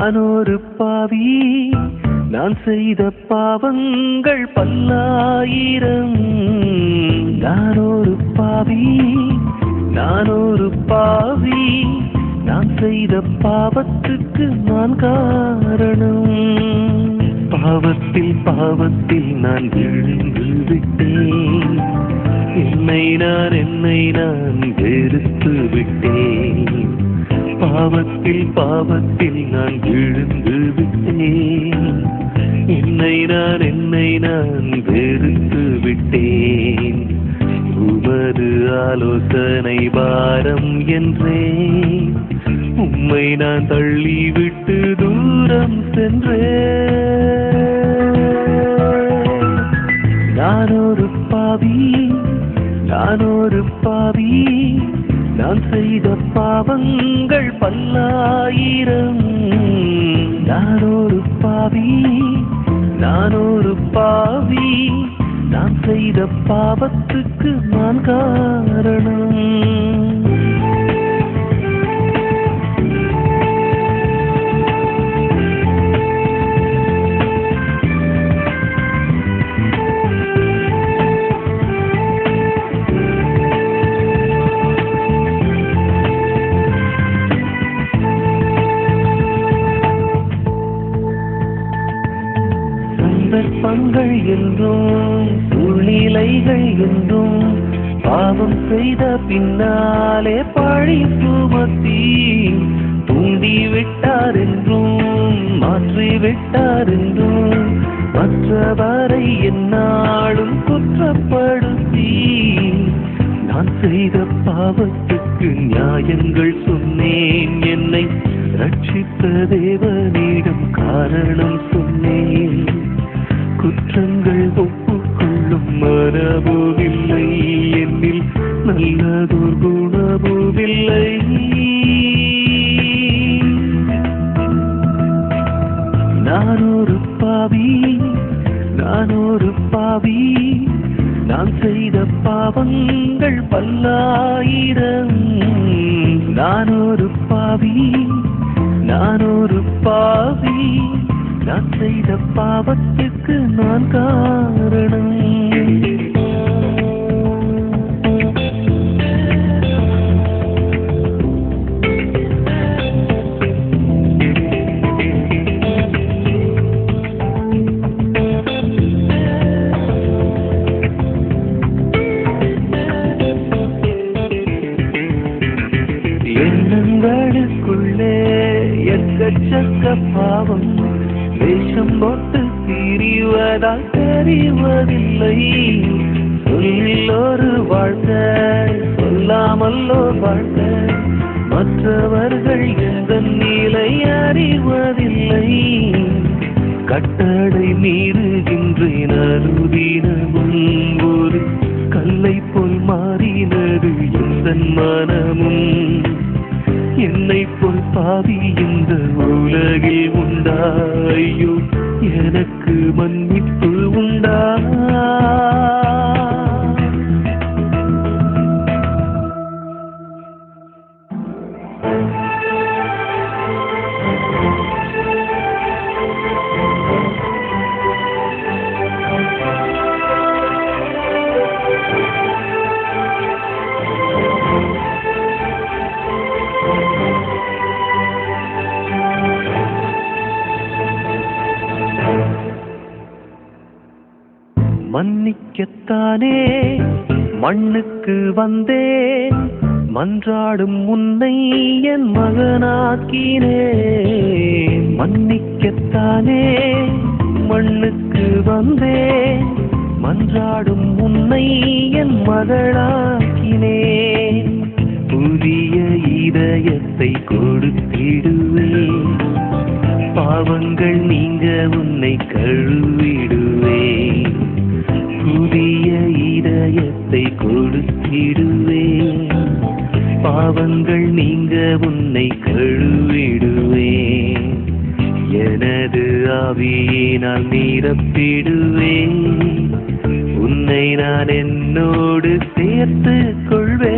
நான் ஒரு பாவி, நான் செய்த பாவங்கள் பல்லாயிரம். நான் ஒரு பாவி, நான் ஒரு பாவி, நான் செய்த பாவத்துக்கு நான் காரணம். பாவத்தில் பாவத்தில் நான் விழுந்து விட்டேன். என்னை நான் வெறுத்து விட்டேன். பாவத்தில் பாவத்தில் நான் விழுந்து விட்டேன். என்னை நான் வெறுத்து விட்டேன். உமது ஆலோசனை பாரம் என்றேன். உம்மை நான் தள்ளிவிட்டு தூரம் சென்றேன். நான் ஒரு பாவி, நான் ஒரு பாவி, நான் செய்த பாவங்கள் பல்லாயிரம். நான் ஒரு பாவி, நான் ஒரு பாவி, நான் செய்த பாவத்துக்கு நான் காரணம். சந்தர்ப்பங்கள் என்றும் சூழ்நிலைகள் என்றும் பாவம் செய்த பின்னாலே பழி சுமத்தி தூண்டி விட்டார் என்றும் மாற்றி விட்டார் என்றும் மற்றவரை என்னாலும் குற்றப்படுத்தி நான் செய்த பாவத்துக்கு நியாயங்கள் சொன்னேன். என்னை ரட்சித்த தேவனிடம் காரணம் சொன்னேன். குற்றங்கள் ஒப்புக்கொள்ளும் மனமுமில்லை என்னில், நல்லதோர் குணமுமில்லை. நான் ஒரு பாவி, நான் ஒரு பாவி, நான் செய்த பாவங்கள் பல்லாயிரம். நான் ஒரு பாவி, நான் ஒரு பாவி, நான் செய்த பாவத்துக்கு நான் காரணம். எண்ணங்களுக்குள்ளே எக்கச்சக்க பாவம் வேஷம் போட்டு திரிவதால் தெரிவதில்லை. சொல்லில் ஒரு வாழ்க்கை, சொல்லாமல் ஒரு வாழ்க்கை, மற்றவர்கள் எந்த நிலை அறிவதில்லை. கட்டளை மீறுகின்றேன் அனுதினமும். ஒரு கல்லை போல் மாறினது எந்த மனமும். என்னை போல் பாவி இந்த உலகில் உண்டா? ஐயோ, எனக்கு மன்னிப்பு உண்டா? மன்னிக்கத்தானே மண்ணுக்கு வந்தேன். மன்றாடும் உன்னை என் மகனாக்கினேன். மன்னிக்கத்தானே மண்ணுக்கு வந்தேன். மன்றாடும் உன்னை என் மகளாக்கினேன். புதிய இதயத்தை கொடுத்திடுவேன். பாவங்கள் நீங்க உன்னை கழுவிடுவேன். புதிய இதயத்தை கொடுத்திடுவேன். பாவங்கள் நீங்க உன்னை கழுவிடுவேன். எனது ஆவியினால் நிரப்பிடுவேன். உன்னை நான் என்னோடு சேர்த்து கொள்வேன்.